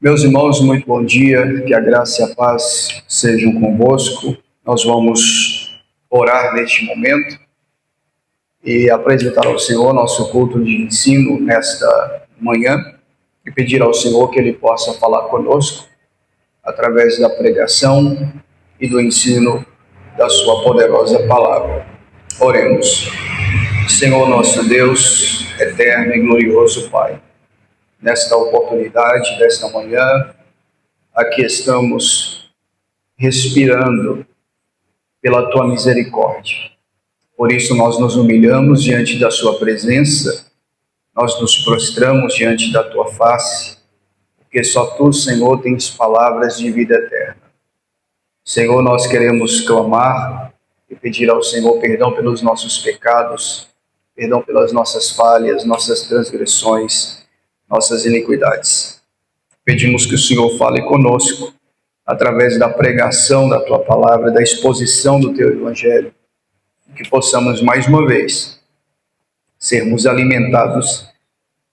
Meus irmãos, muito bom dia, que a graça e a paz sejam convosco. Nós vamos orar neste momento e apresentar ao Senhor nosso culto de ensino nesta manhã e pedir ao Senhor que Ele possa falar conosco através da pregação e do ensino da Sua poderosa palavra. Oremos. Senhor nosso Deus, eterno e glorioso Pai, nesta oportunidade, desta manhã, aqui estamos respirando pela Tua misericórdia. Por isso nós nos humilhamos diante da Sua presença, nós nos prostramos diante da Tua face, porque só Tu, Senhor, tens palavras de vida eterna. Senhor, nós queremos clamar e pedir ao Senhor perdão pelos nossos pecados, perdão pelas nossas falhas, nossas transgressões, nossas iniquidades. Pedimos que o Senhor fale conosco através da pregação da Tua palavra, da exposição do Teu Evangelho, que possamos mais uma vez sermos alimentados,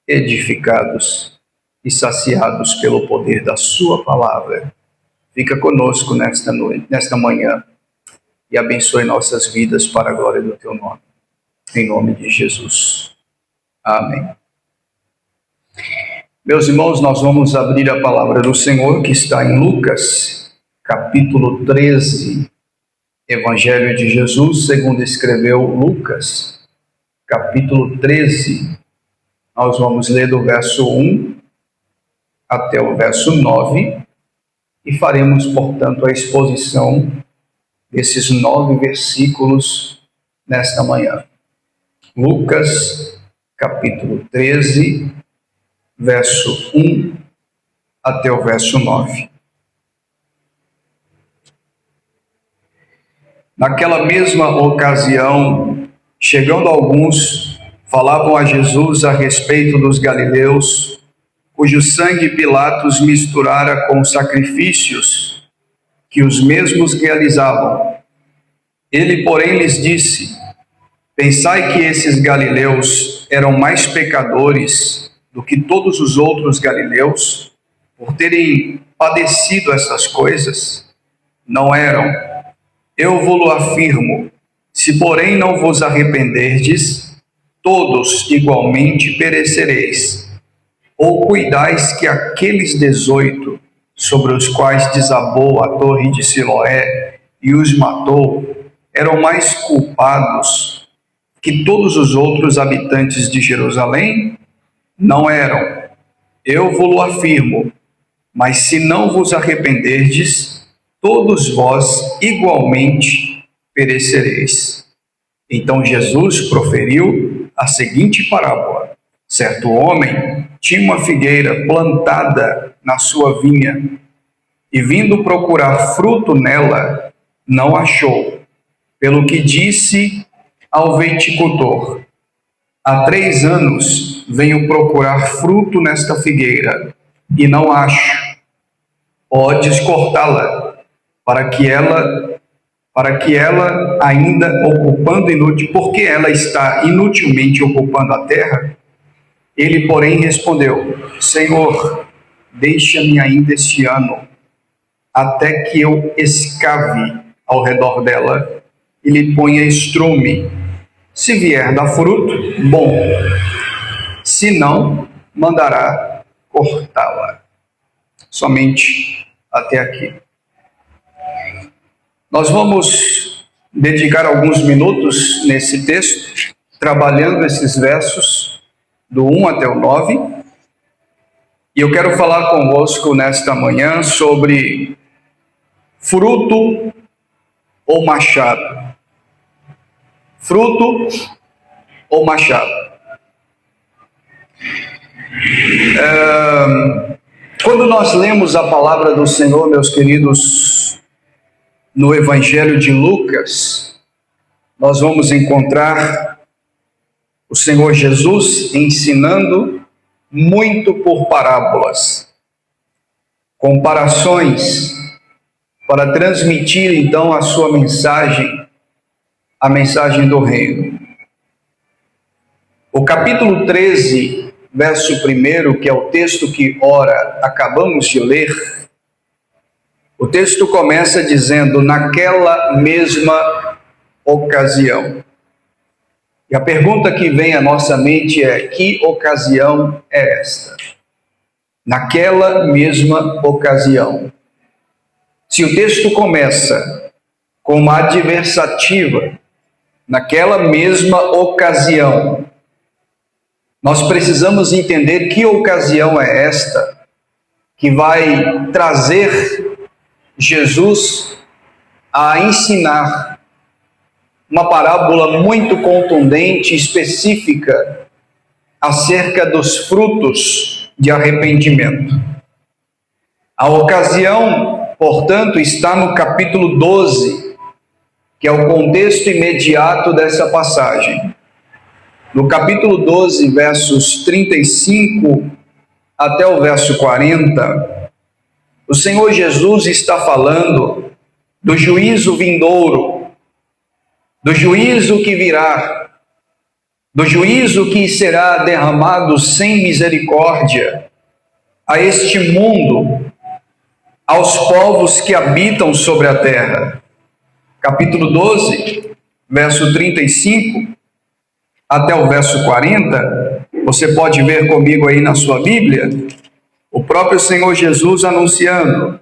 edificados e saciados pelo poder da Sua palavra. Fica conosco nesta noite, nesta manhã, e abençoe nossas vidas para a glória do Teu nome. Em nome de Jesus. Amém. Meus irmãos, nós vamos abrir a palavra do Senhor, que está em Lucas, capítulo 13, Evangelho de Jesus, segundo escreveu Lucas, capítulo 13. Nós vamos ler do verso 1 até o verso 9 e faremos, portanto, a exposição desses 9 versículos nesta manhã. Lucas, capítulo 13, verso 1 até o verso 9. Naquela mesma ocasião, chegando alguns, falavam a Jesus a respeito dos galileus, cujo sangue Pilatos misturara com sacrifícios que os mesmos realizavam. Ele, porém, lhes disse: pensai que esses galileus eram mais pecadores do que todos os outros galileus, por terem padecido essas coisas? Não eram. Eu vos afirmo, se porém não vos arrependerdes, todos igualmente perecereis. Ou cuidais que aqueles 18, sobre os quais desabou a torre de Siloé e os matou, eram mais culpados que todos os outros habitantes de Jerusalém? Não eram. Eu vos afirmo, mas se não vos arrependerdes, todos vós igualmente perecereis. Então Jesus proferiu a seguinte parábola: certo homem tinha uma figueira plantada na sua vinha, e vindo procurar fruto nela, não achou. Pelo que disse ao viticultor: há 3 anos venho procurar fruto nesta figueira, e não acho. Podes cortá-la, para que ela ainda ocupando inútil, porque ela está inutilmente ocupando a terra? Ele, porém, respondeu: Senhor, deixa-me ainda este ano, até que eu escave ao redor dela e lhe ponha estrume. Se vier dar fruto, bom; se não, mandará cortá-la. Somente até aqui. Nós vamos dedicar alguns minutos nesse texto, trabalhando esses versos do 1 até o 9. E eu quero falar convosco nesta manhã sobre fruto ou machado. Fruto ou machado. Quando nós lemos a palavra do Senhor, meus queridos, no Evangelho de Lucas, nós vamos encontrar o Senhor Jesus ensinando muito por parábolas, comparações, para transmitir então a sua mensagem, a mensagem do reino. O capítulo 13 verso 1, que é o texto que ora acabamos de ler, o texto começa dizendo, naquela mesma ocasião. E a pergunta que vem à nossa mente é, que ocasião é esta? Naquela mesma ocasião. Se o texto começa com uma adversativa, naquela mesma ocasião, nós precisamos entender que ocasião é esta que vai trazer Jesus a ensinar uma parábola muito contundente, específica, acerca dos frutos de arrependimento. A ocasião, portanto, está no capítulo 12, que é o contexto imediato dessa passagem. No capítulo 12, versos 35 até o verso 40, o Senhor Jesus está falando do juízo vindouro, do juízo que virá, do juízo que será derramado sem misericórdia a este mundo, aos povos que habitam sobre a terra. Capítulo 12, verso 35 até o verso 40, você pode ver comigo aí na sua Bíblia, o próprio Senhor Jesus anunciando: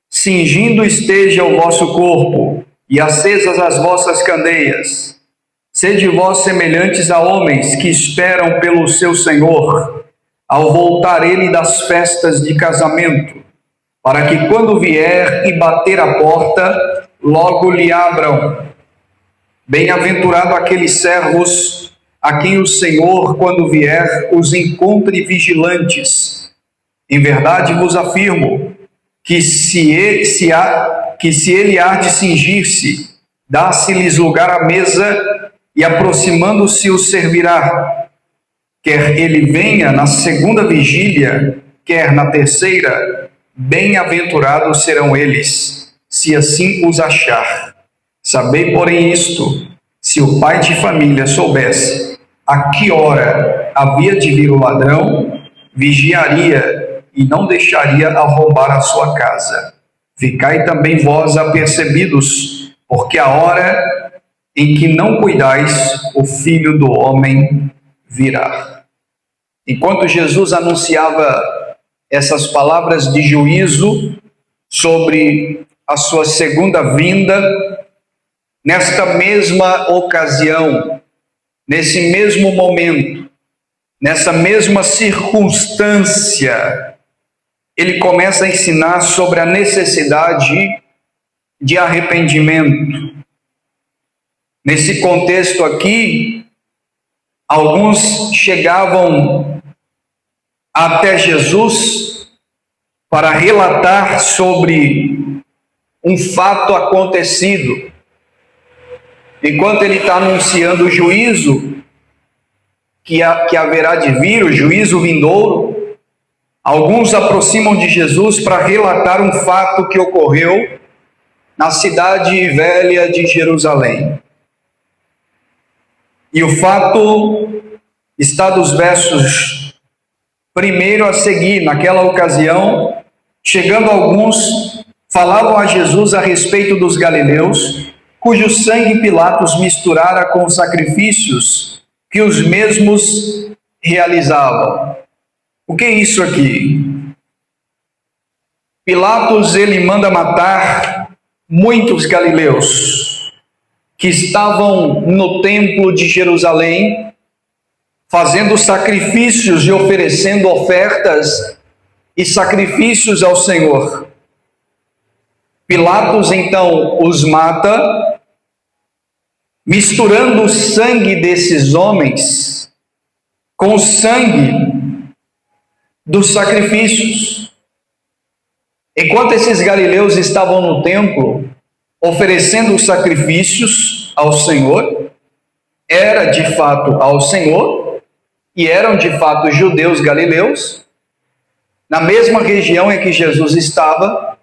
cingindo esteja o vosso corpo e acesas as vossas candeias, sede vós semelhantes a homens que esperam pelo seu Senhor, ao voltar ele das festas de casamento, para que quando vier e bater a porta, logo lhe abram. Bem-aventurado aqueles servos a quem o Senhor, quando vier, os encontre vigilantes. Em verdade vos afirmo que se ele há de cingir-se, dá-se-lhes lugar à mesa e aproximando-se os servirá. Quer ele venha na segunda vigília, quer na terceira, bem-aventurados serão eles, se assim os achar. Sabei, porém, isto: se o pai de família soubesse a que hora havia de vir o ladrão, vigiaria e não deixaria arrombar a sua casa. Ficai também vós apercebidos, porque a hora em que não cuidais, o Filho do Homem virá. Enquanto Jesus anunciava essas palavras de juízo sobre a sua segunda vinda, nesta mesma ocasião, nesse mesmo momento, nessa mesma circunstância, ele começa a ensinar sobre a necessidade de arrependimento. Nesse contexto aqui, alguns chegavam até Jesus para relatar sobre um fato acontecido. Enquanto ele está anunciando o juízo que haverá de vir, o juízo vindouro, alguns aproximam de Jesus para relatar um fato que ocorreu na cidade velha de Jerusalém. E o fato está dos versos 1 a seguir. Naquela ocasião, chegando alguns, falavam a Jesus a respeito dos galileus, cujo sangue Pilatos misturara com os sacrifícios que os mesmos realizavam. O que é isso aqui? Pilatos, ele manda matar muitos galileus que estavam no templo de Jerusalém, fazendo sacrifícios e oferecendo ofertas e sacrifícios ao Senhor. Pilatos, então, os mata, misturando o sangue desses homens com o sangue dos sacrifícios. Enquanto esses galileus estavam no templo, oferecendo os sacrifícios ao Senhor, era de fato ao Senhor, e eram de fato judeus galileus, na mesma região em que Jesus estava,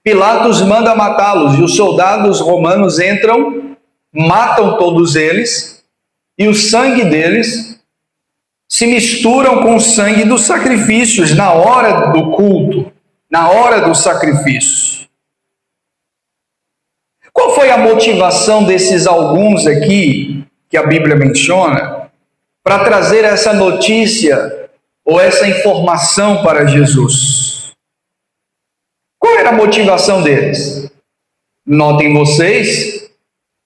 Pilatos manda matá-los, e os soldados romanos entram, matam todos eles, e o sangue deles se misturam com o sangue dos sacrifícios na hora do culto, na hora do sacrifício. Qual foi a motivação desses alguns aqui, que a Bíblia menciona, para trazer essa notícia ou essa informação para Jesus? Qual era a motivação deles? Notem vocês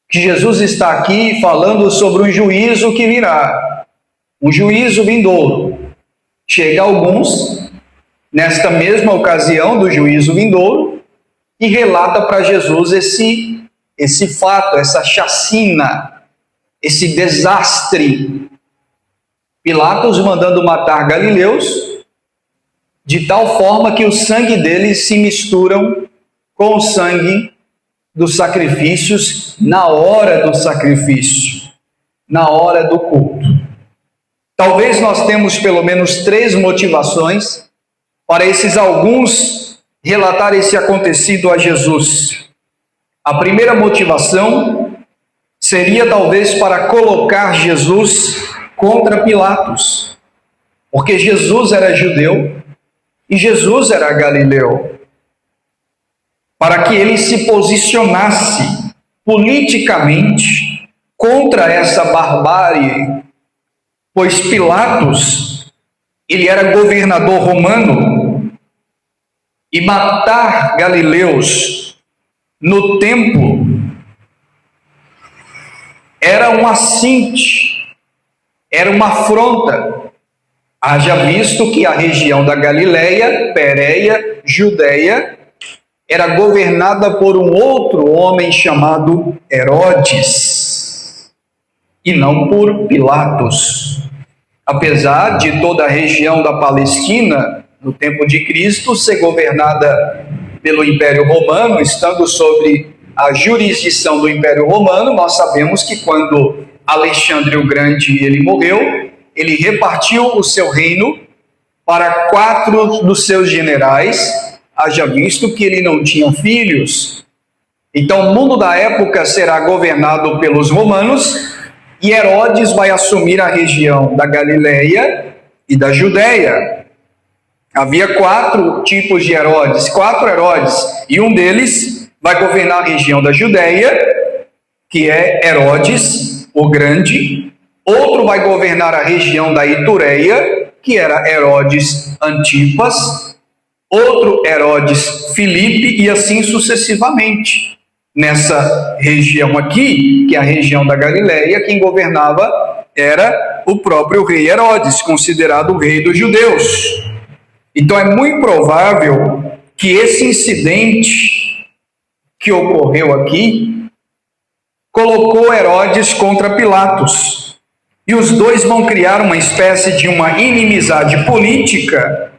que Jesus está aqui falando sobre um juízo que virá, um juízo vindouro. Chega alguns, nesta mesma ocasião do juízo vindouro, e relata para Jesus esse fato, essa chacina, esse desastre. Pilatos mandando matar galileus, de tal forma que o sangue deles se misturam com o sangue dos sacrifícios na hora do sacrifício, na hora do culto. Talvez nós temos pelo menos 3 motivações para esses alguns relatar esse acontecido a Jesus. A primeira motivação seria talvez para colocar Jesus contra Pilatos, porque Jesus era judeu e Jesus era galileu, para que ele se posicionasse politicamente contra essa barbárie, pois Pilatos, ele era governador romano, e matar galileus no templo era um assinte, era uma afronta. Haja visto que a região da Galileia, Pérea, Judeia, era governada por um outro homem chamado Herodes, e não por Pilatos. Apesar de toda a região da Palestina, no tempo de Cristo, ser governada pelo Império Romano, estando sobre a jurisdição do Império Romano, nós sabemos que quando Alexandre o Grande ele morreu, ele repartiu o seu reino para 4 dos seus generais, haja visto que ele não tinha filhos. Então o mundo da época será governado pelos romanos, e Herodes vai assumir a região da Galileia e da Judeia. Havia 4 tipos de Herodes, 4 Herodes, e um deles vai governar a região da Judeia, que é Herodes o Grande. Outro vai governar a região da Itureia, que era Herodes Antipas. Outro Herodes Filipe, e assim sucessivamente. Nessa região aqui, que é a região da Galileia, quem governava era o próprio rei Herodes, considerado o rei dos judeus. Então é muito provável que esse incidente que ocorreu aqui colocou Herodes contra Pilatos. E os dois vão criar uma espécie de uma inimizade política.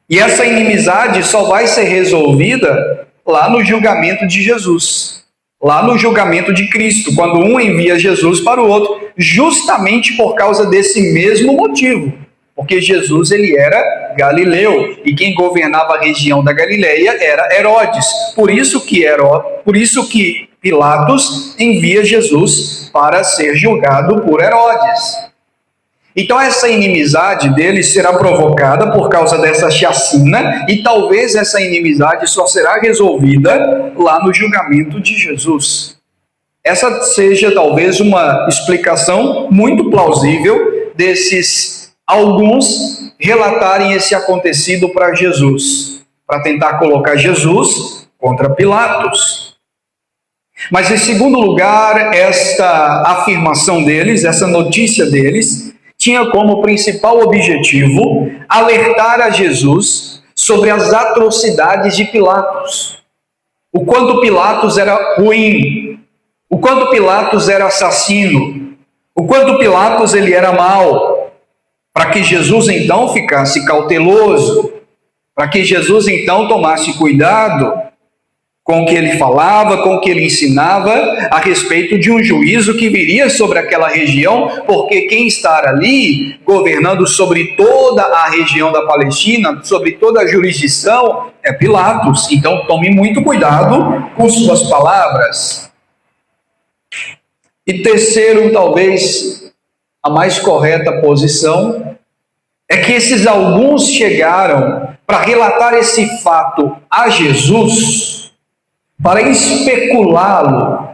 E essa inimizade só vai ser resolvida lá no julgamento de Jesus, lá no julgamento de Cristo, quando um envia Jesus para o outro, justamente por causa desse mesmo motivo, porque Jesus ele era galileu, e quem governava a região da Galileia era Herodes. Por isso que Pilatos envia Jesus para ser julgado por Herodes. Então essa inimizade deles será provocada por causa dessa chacina, e talvez essa inimizade só será resolvida lá no julgamento de Jesus. Essa seja talvez uma explicação muito plausível desses alguns relatarem esse acontecido para Jesus, para tentar colocar Jesus contra Pilatos. Mas em segundo lugar, esta afirmação deles, essa notícia deles, tinha como principal objetivo alertar a Jesus sobre as atrocidades de Pilatos. O quanto Pilatos era ruim, o quanto Pilatos era assassino, o quanto Pilatos ele era mau, para que Jesus então ficasse cauteloso, para que Jesus então tomasse cuidado com o que ele falava, com o que ele ensinava a respeito de um juízo que viria sobre aquela região, porque quem está ali governando sobre toda a região da Palestina, sobre toda a jurisdição, é Pilatos. Então tome muito cuidado com suas palavras. E terceiro, talvez, a mais correta posição é que esses alguns chegaram para relatar esse fato a Jesus, para especulá-lo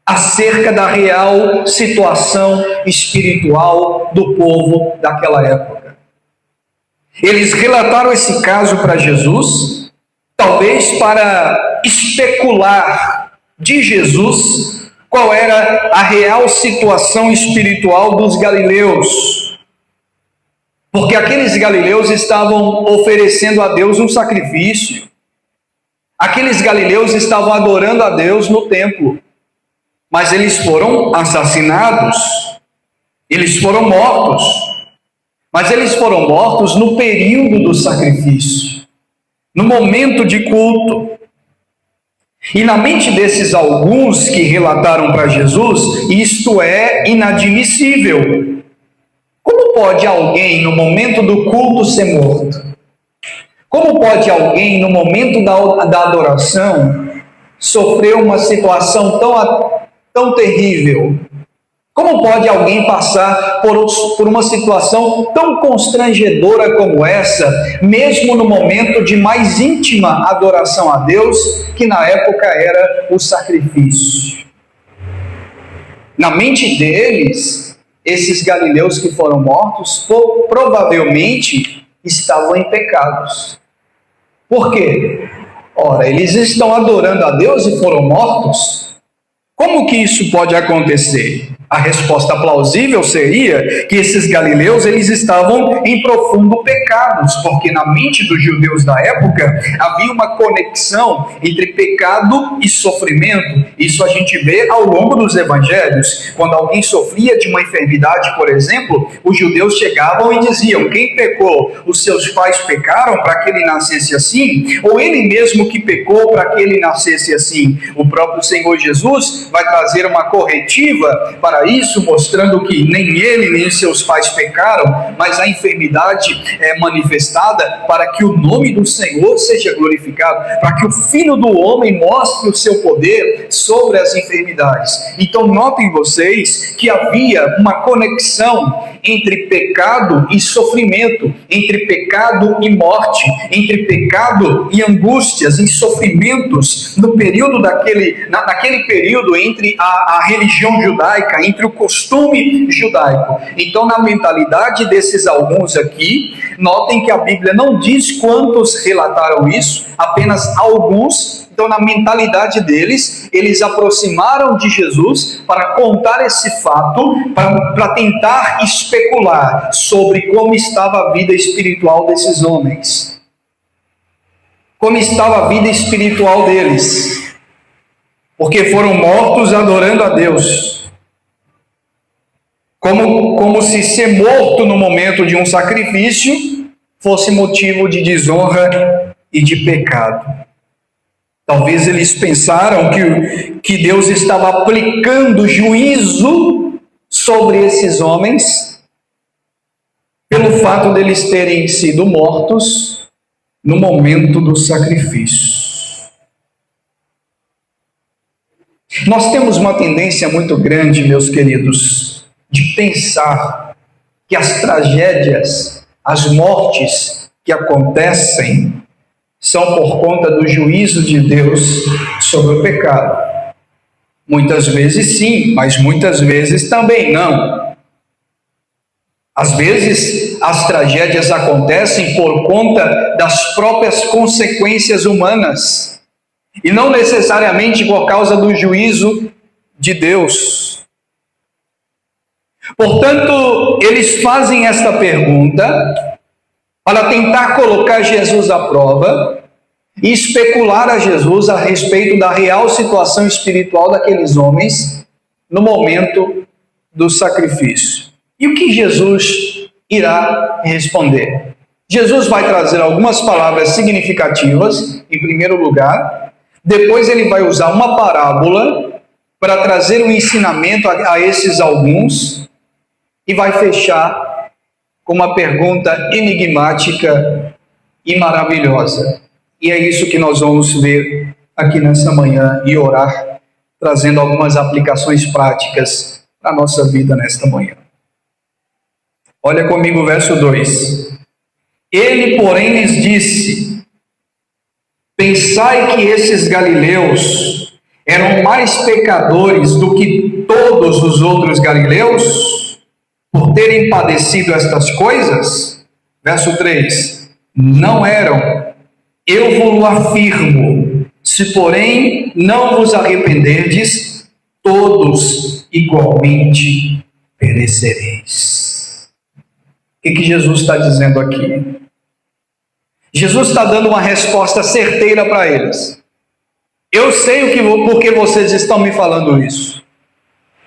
acerca da real situação espiritual do povo daquela época. Eles relataram esse caso para Jesus, talvez para especular de Jesus qual era a real situação espiritual dos galileus. Porque aqueles galileus estavam oferecendo a Deus um sacrifício. Aqueles galileus estavam adorando a Deus no templo. Mas eles foram assassinados. Eles foram mortos. Mas eles foram mortos no período do sacrifício, no momento de culto. E na mente desses alguns que relataram para Jesus, isto é inadmissível. Como pode alguém no momento do culto ser morto? Como pode alguém no momento da adoração sofrer uma situação tão terrível? Como pode alguém passar por uma situação tão constrangedora como essa, mesmo no momento de mais íntima adoração a Deus, que na época era o sacrifício? Na mente deles, esses galileus que foram mortos, provavelmente estavam em pecados. Por quê? Ora, eles estão adorando a Deus e foram mortos? Como que isso pode acontecer? A resposta plausível seria que esses galileus eles estavam em profundo pecados, porque na mente dos judeus da época havia uma conexão entre pecado e sofrimento. Isso a gente vê ao longo dos evangelhos. Quando alguém sofria de uma enfermidade, por exemplo, os judeus chegavam e diziam: quem pecou? Os seus pais pecaram para que ele nascesse assim? Ou ele mesmo que pecou para que ele nascesse assim? O próprio Senhor Jesus vai trazer uma corretiva para isso, mostrando que nem ele nem seus pais pecaram, mas a enfermidade é manifestada para que o nome do Senhor seja glorificado, para que o Filho do Homem mostre o seu poder sobre as enfermidades. Então notem vocês que havia uma conexão entre pecado e sofrimento, entre pecado e morte, entre pecado e angústias, e sofrimentos no período naquele período entre a religião judaica, entre o costume judaico. Então, na mentalidade desses alguns aqui, notem que a Bíblia não diz quantos relataram isso, apenas alguns. Então, na mentalidade deles, eles aproximaram de Jesus para contar esse fato, para tentar especular sobre como estava a vida espiritual desses homens. Como estava a vida espiritual deles. Porque foram mortos adorando a Deus. Como se ser morto no momento de um sacrifício fosse motivo de desonra e de pecado. Talvez eles pensaram que Deus estava aplicando juízo sobre esses homens pelo fato deles terem sido mortos no momento do sacrifício. Nós temos uma tendência muito grande, meus queridos, de pensar que as tragédias, as mortes que acontecem são por conta do juízo de Deus sobre o pecado. Muitas vezes sim, mas muitas vezes também não. Às vezes as tragédias acontecem por conta das próprias consequências humanas e não necessariamente por causa do juízo de Deus. Portanto, eles fazem esta pergunta para tentar colocar Jesus à prova e especular a Jesus a respeito da real situação espiritual daqueles homens no momento do sacrifício. E o que Jesus irá responder? Jesus vai trazer algumas palavras significativas, em primeiro lugar. Depois ele vai usar uma parábola para trazer um ensinamento a esses alguns e vai fechar com uma pergunta enigmática e maravilhosa. E é isso que nós vamos ver aqui nessa manhã e orar, trazendo algumas aplicações práticas para a nossa vida nesta manhã. Olha comigo o verso 2. Ele, porém, lhes disse: pensai que esses galileus eram mais pecadores do que todos os outros galileus, por terem padecido estas coisas? Verso 3. Não eram, eu vos afirmo, se porém não vos arrependerdes, todos igualmente perecereis. O que Jesus está dizendo aqui? Jesus está dando uma resposta certeira para eles. Eu sei por que vocês estão me falando isso.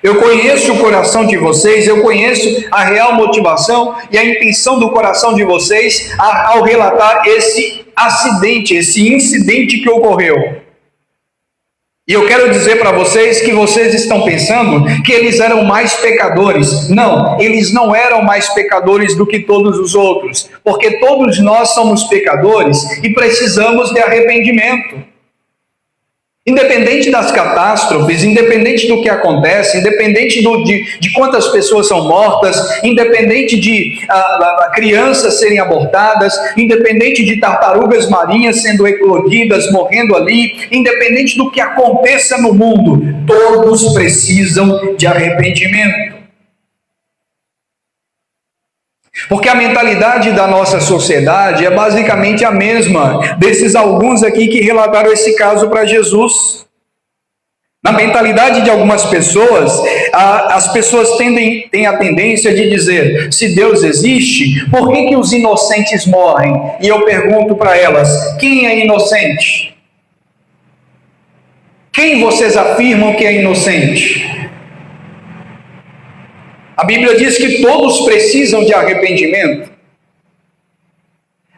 Eu conheço o coração de vocês, eu conheço a real motivação e a intenção do coração de vocês ao relatar esse acidente, esse incidente que ocorreu. E eu quero dizer para vocês que vocês estão pensando que eles eram mais pecadores. Não, eles não eram mais pecadores do que todos os outros, porque todos nós somos pecadores e precisamos de arrependimento. Independente das catástrofes, independente do que acontece, independente de quantas pessoas são mortas, independente de crianças serem abortadas, independente de tartarugas marinhas sendo eclodidas, morrendo ali, independente do que aconteça no mundo, todos precisam de arrependimento. Porque a mentalidade da nossa sociedade é basicamente a mesma desses alguns aqui que relataram esse caso para Jesus. Na mentalidade de algumas pessoas, as pessoas têm a tendência de dizer: se Deus existe, por que os inocentes morrem? E eu pergunto para elas: quem é inocente? Quem vocês afirmam que é inocente? A Bíblia diz que todos precisam de arrependimento.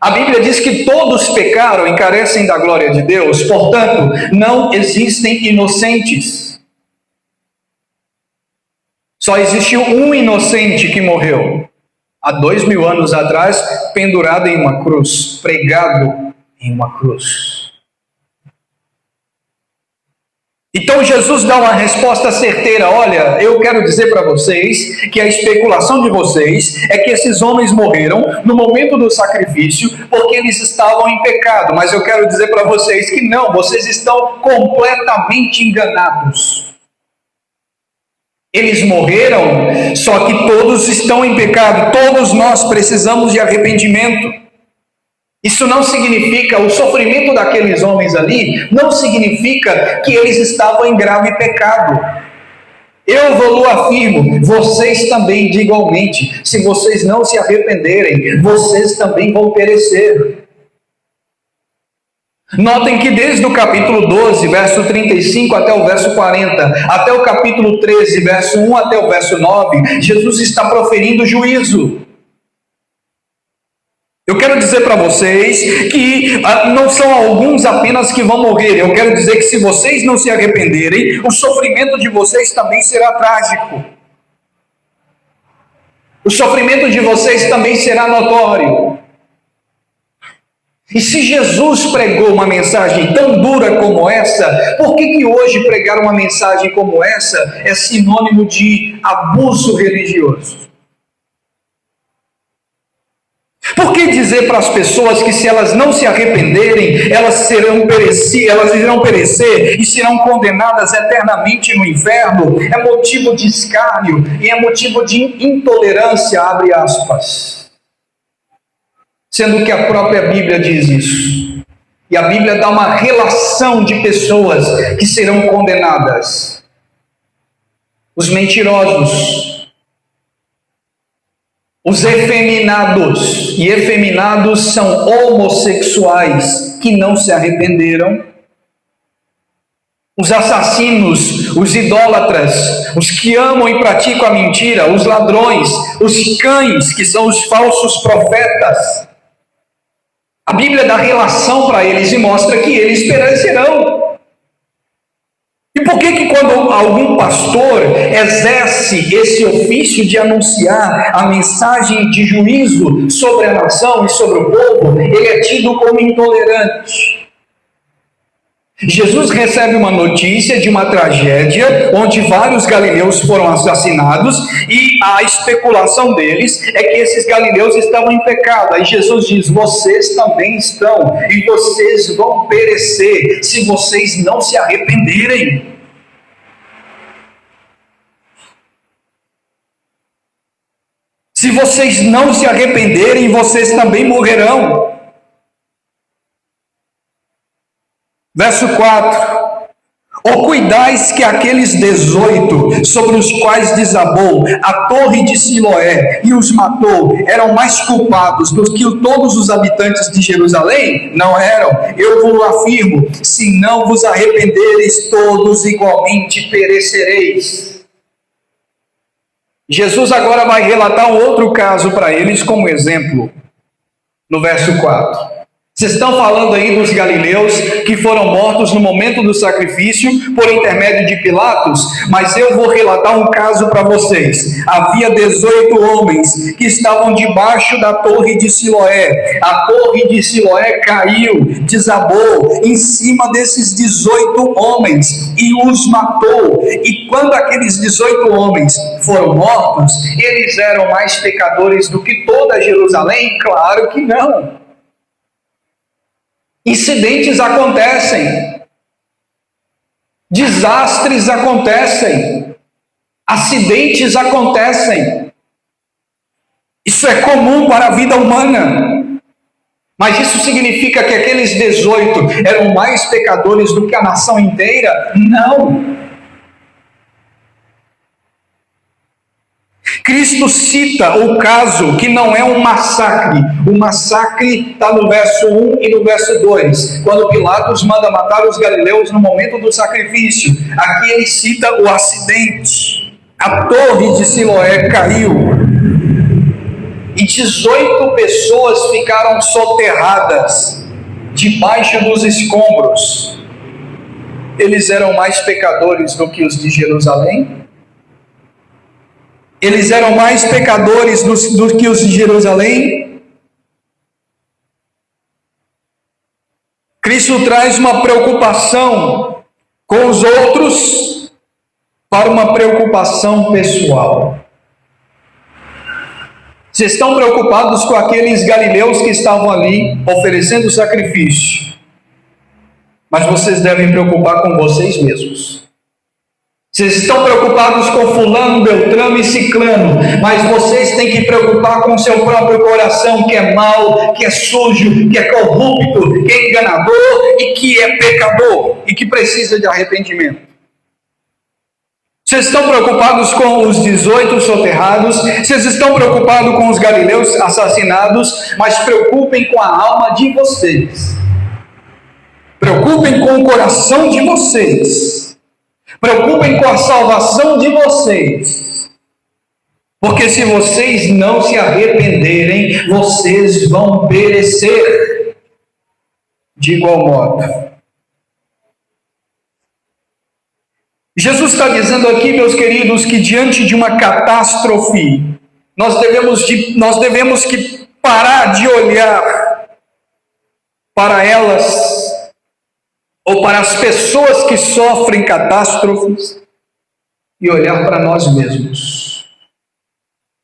A Bíblia diz que todos pecaram e carecem da glória de Deus. Portanto, não existem inocentes. Só existiu um inocente que morreu há 2000 anos atrás, pendurado em uma cruz, pregado em uma cruz. Então Jesus dá uma resposta certeira: olha, eu quero dizer para vocês que a especulação de vocês é que esses homens morreram no momento do sacrifício porque eles estavam em pecado, mas eu quero dizer para vocês que não, vocês estão completamente enganados. Eles morreram, só que todos estão em pecado, todos nós precisamos de arrependimento. Isso não significa, o sofrimento daqueles homens ali, não significa que eles estavam em grave pecado. Eu vos afirmo, vocês também, de igualmente, se vocês não se arrependerem, vocês também vão perecer. Notem que desde o capítulo 12, verso 35 até o verso 40, até o capítulo 13, verso 1 até o verso 9, Jesus está proferindo juízo. Eu quero dizer para vocês que não são alguns apenas que vão morrer. Eu quero dizer que se vocês não se arrependerem, o sofrimento de vocês também será trágico. O sofrimento de vocês também será notório. E se Jesus pregou uma mensagem tão dura como essa, por que hoje pregar uma mensagem como essa é sinônimo de abuso religioso? Por que dizer para as pessoas que se elas não se arrependerem, elas irão perecer e serão condenadas eternamente no inferno? É motivo de escárnio e é motivo de intolerância, abre aspas. Sendo que a própria Bíblia diz isso. E a Bíblia dá uma relação de pessoas que serão condenadas. Os mentirosos, os efeminados, e efeminados são homossexuais que não se arrependeram, os assassinos, os idólatras, os que amam e praticam a mentira, os ladrões, os cães, que são os falsos profetas. A Bíblia dá relação para eles e mostra que eles perecerão. E por que quando algum pastor exerce esse ofício de anunciar a mensagem de juízo sobre a nação e sobre o povo, ele é tido como intolerante? Jesus recebe uma notícia de uma tragédia onde vários galileus foram assassinados e a especulação deles é que esses galileus estavam em pecado. Aí Jesus diz: vocês também estão e vocês vão perecer se vocês não se arrependerem. Se vocês não se arrependerem, vocês também morrerão. Verso 4: ou cuidais que aqueles 18, sobre os quais desabou a torre de Siloé e os matou, eram mais culpados do que todos os habitantes de Jerusalém? Não eram, eu vos afirmo, se não vos arrependereis, todos igualmente perecereis. Jesus agora vai relatar um outro caso para eles como exemplo, no verso 4. Vocês estão falando aí dos galileus que foram mortos no momento do sacrifício por intermédio de Pilatos, mas eu vou relatar um caso para vocês. Havia 18 homens que estavam debaixo da torre de Siloé. A torre de Siloé caiu, desabou em cima desses 18 homens e os matou. E quando aqueles 18 homens foram mortos, eles eram mais pecadores do que toda Jerusalém? Claro que não. Incidentes acontecem, desastres acontecem, acidentes acontecem. Isso é comum para a vida humana. Mas isso significa que aqueles 18 eram mais pecadores do que a nação inteira? Não. Cristo cita o caso que não é um massacre. O massacre está no verso 1 e no verso 2, quando Pilatos manda matar os galileus no momento do sacrifício. Aqui ele cita o acidente. A torre de Siloé caiu e 18 pessoas ficaram soterradas debaixo dos escombros. Eles eram mais pecadores do que os de Jerusalém? Eles eram mais pecadores do que os de Jerusalém? Cristo traz uma preocupação com os outros para uma preocupação pessoal. Vocês estão preocupados com aqueles galileus que estavam ali oferecendo sacrifício, mas vocês devem preocupar com vocês mesmos. Vocês estão preocupados com fulano, beltrano e ciclano, mas vocês têm que preocupar com o seu próprio coração, que é mau, que é sujo, que é corrupto, que é enganador e que é pecador e que precisa de arrependimento. Vocês estão preocupados com os 18 soterrados, vocês estão preocupados com os galileus assassinados, mas preocupem com a alma de vocês. Preocupem com o coração de vocês. Preocupem com a salvação de vocês, porque se vocês não se arrependerem, vocês vão perecer de igual modo. Jesus está dizendo aqui, meus queridos, que diante de uma catástrofe, nós devemos que parar de olhar para elas, ou para as pessoas que sofrem catástrofes, e olhar para nós mesmos.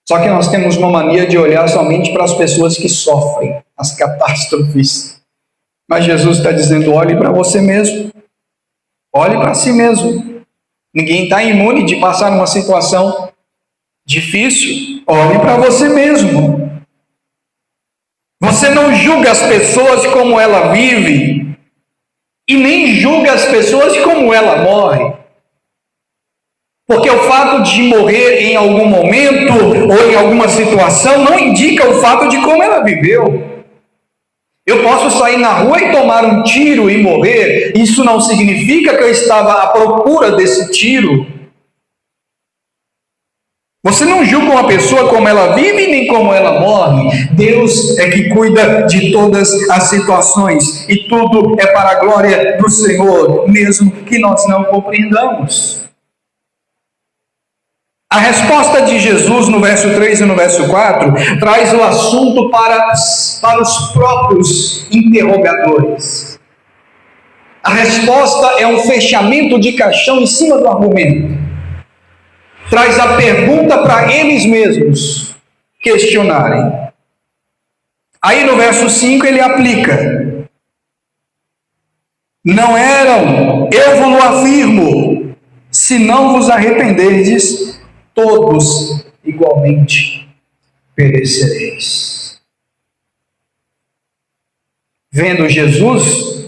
Só que nós temos uma mania de olhar somente para as pessoas que sofrem as catástrofes. Mas Jesus está dizendo: olhe para você mesmo, olhe para si mesmo. Ninguém está imune de passar uma situação difícil. Olhe para você mesmo. Você não julga as pessoas como ela vive, e nem julga as pessoas como ela morre. Porque o fato de morrer em algum momento ou em alguma situação não indica o fato de como ela viveu. Eu posso sair na rua e tomar um tiro e morrer. Isso não significa que eu estava à procura desse tiro. Você não julga uma pessoa como ela vive nem como ela morre. Deus é que cuida de todas as situações, e tudo é para a glória do Senhor, mesmo que nós não compreendamos. A resposta de Jesus no verso 3 e no verso 4 traz o assunto para os próprios interrogadores. A resposta é um fechamento de caixão em cima do argumento. Traz a pergunta para eles mesmos questionarem. Aí no verso 5 ele aplica: não eram, eu vos afirmo, se não vos arrependerdes, todos igualmente perecereis. Vendo Jesus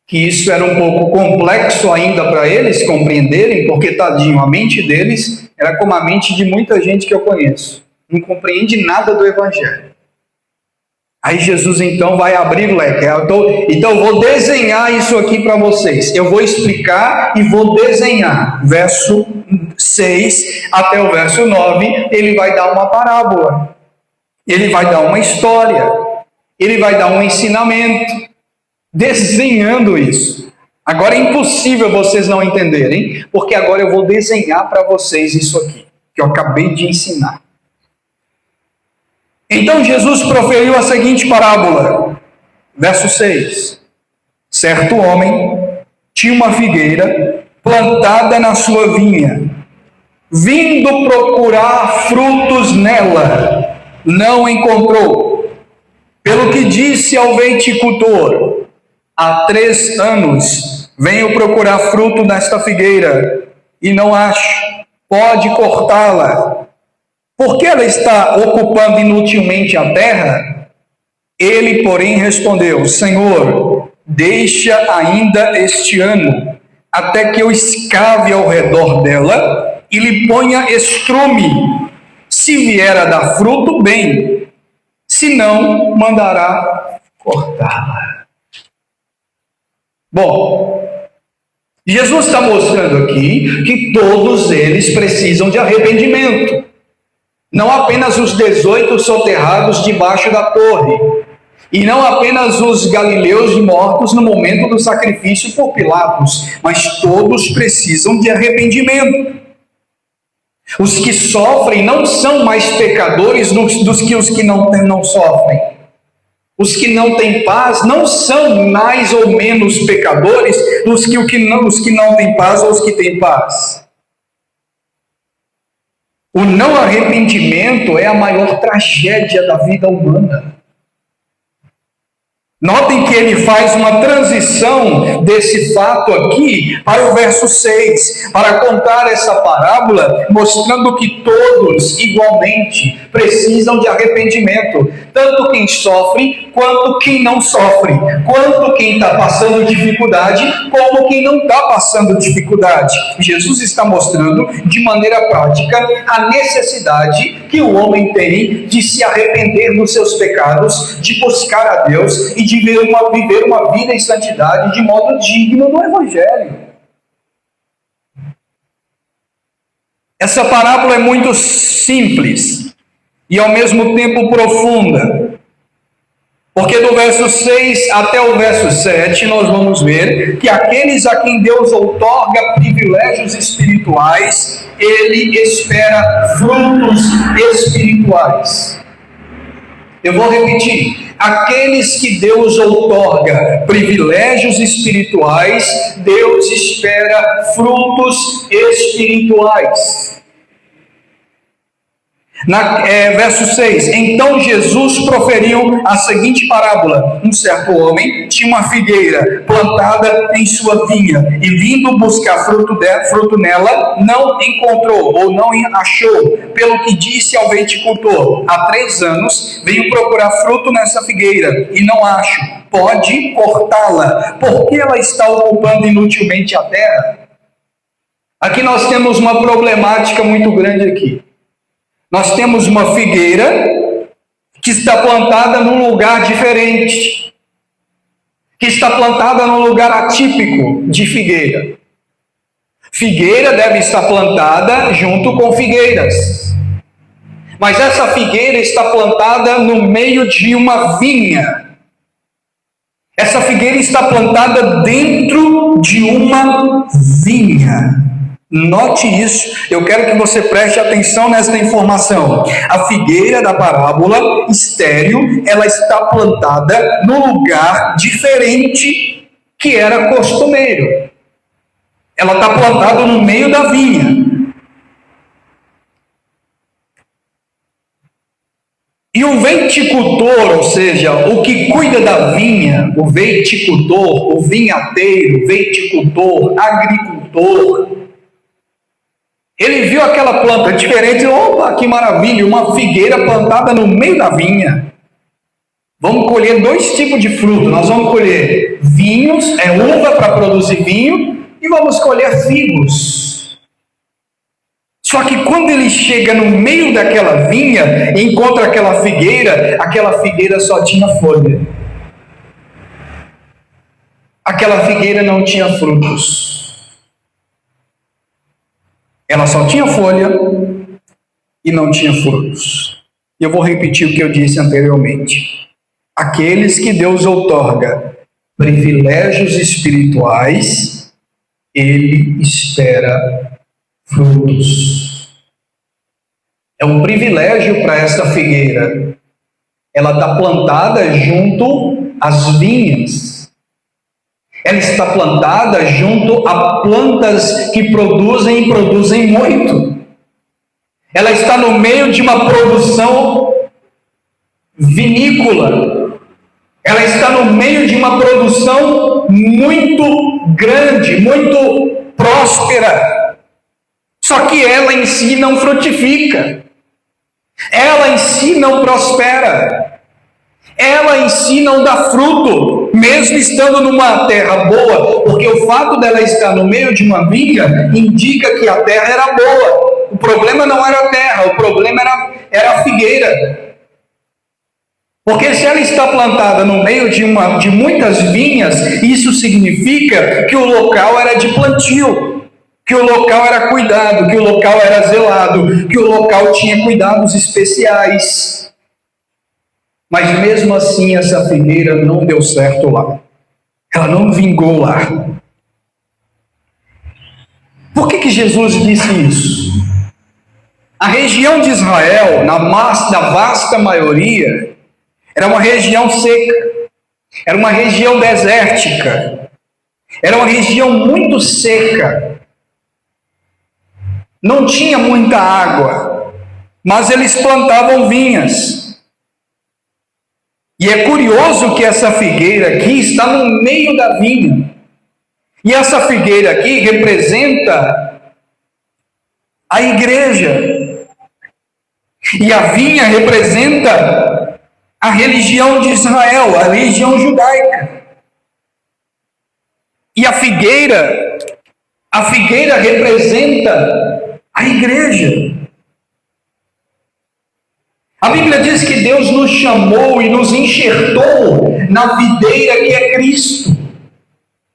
que isso era um pouco complexo ainda para eles compreenderem, porque, tadinho, a mente deles era como a mente de muita gente que eu conheço. Não compreende nada do Evangelho. Aí Jesus então vai abrir o leque. Então eu vou desenhar isso aqui para vocês. Eu vou explicar e vou desenhar. Verso 6 até o verso 9, ele vai dar uma parábola. Ele vai dar uma história. Ele vai dar um ensinamento. Desenhando isso. Agora é impossível vocês não entenderem, porque agora eu vou desenhar para vocês isso aqui, que eu acabei de ensinar. Então Jesus proferiu a seguinte parábola, verso 6. Certo homem tinha uma figueira plantada na sua vinha, vindo procurar frutos nela, não encontrou. Pelo que disse ao viticultor: há 3 anos venho procurar fruto nesta figueira e não acho. Pode cortá-la. Por que ela está ocupando inutilmente a terra? Ele, porém, respondeu: Senhor, deixa ainda este ano, até que eu escave ao redor dela e lhe ponha estrume. Se vier a dar fruto, bem. Se não, mandará cortá-la. Bom, Jesus está mostrando aqui que todos eles precisam de arrependimento. Não apenas os 18 soterrados debaixo da torre, e não apenas os galileus mortos no momento do sacrifício por Pilatos, mas todos precisam de arrependimento. Os que sofrem não são mais pecadores dos que os que não sofrem. Os que não têm paz não são mais ou menos pecadores dos que os que não têm paz ou os que têm paz. O não arrependimento é a maior tragédia da vida humana. Notem que ele faz uma transição desse fato aqui para o verso 6, para contar essa parábola, mostrando que todos, igualmente, precisam de arrependimento. Tanto quem sofre, quanto quem não sofre. Quanto quem está passando dificuldade, como quem não está passando dificuldade. Jesus está mostrando, de maneira prática, a necessidade que o homem tem de se arrepender dos seus pecados, de buscar a Deus e de viver uma vida em santidade de modo digno do Evangelho. Essa parábola é muito simples e ao mesmo tempo profunda, porque do verso 6 até o verso 7 nós vamos ver que aqueles a quem Deus outorga privilégios espirituais, ele espera frutos espirituais. Eu vou repetir. Aqueles que Deus outorga privilégios espirituais, Deus espera frutos espirituais. Verso 6, então Jesus proferiu a seguinte parábola: um certo homem tinha uma figueira plantada em sua vinha, e vindo buscar fruto nela, não encontrou, ou não achou. Pelo que disse ao viticultor: há 3 anos venho procurar fruto nessa figueira, e não acho. Pode cortá-la, porque ela está ocupando inutilmente a terra. Aqui nós temos uma problemática muito grande aqui. Nós temos uma figueira que está plantada num lugar diferente, que está plantada num lugar atípico de figueira. Figueira deve estar plantada junto com figueiras, mas essa figueira está plantada no meio de uma vinha. Essa figueira está plantada dentro de uma vinha. Note isso, eu quero que você preste atenção nessa informação. A figueira da parábola, estéril, ela está plantada num lugar diferente que era costumeiro. Ela está plantada no meio da vinha. E o viticultor, ou seja, o que cuida da vinha, o viticultor, o vinhateiro, viticultor, agricultor, ele viu aquela planta diferente, opa, que maravilha, uma figueira plantada no meio da vinha. Vamos colher dois tipos de fruto. Nós vamos colher vinhos, uva para produzir vinho, e vamos colher figos. Só que quando ele chega no meio daquela vinha, encontra aquela figueira só tinha folha. Aquela figueira não tinha frutos. Ela só tinha folha e não tinha frutos. E eu vou repetir o que eu disse anteriormente. Aqueles que Deus outorga privilégios espirituais, Ele espera frutos. É um privilégio para esta figueira. Ela está plantada junto às vinhas. Ela está plantada junto a plantas que produzem e produzem muito. Ela está no meio de uma produção vinícola. Ela está no meio de uma produção muito grande, muito próspera. Só que ela em si não frutifica. Ela em si não prospera. Ela em si não dá fruto, mesmo estando numa terra boa, porque o fato dela estar no meio de uma vinha indica que a terra era boa. O problema não era a terra, o problema era a figueira. Porque se ela está plantada no meio de muitas vinhas, isso significa que o local era de plantio, que o local era cuidado, que o local era zelado, que o local tinha cuidados especiais. Mas mesmo assim essa figueira não deu certo lá. Ela não vingou lá. Por que Jesus disse isso? A região de Israel, na vasta maioria, era uma região seca, era uma região desértica, era uma região muito seca, não tinha muita água, mas eles plantavam vinhas. E é curioso que essa figueira aqui está no meio da vinha, e essa figueira aqui representa a igreja, e a vinha representa a religião de Israel, a religião judaica. E a figueira representa a igreja. A Bíblia diz que Deus nos chamou e nos enxertou na videira que é Cristo.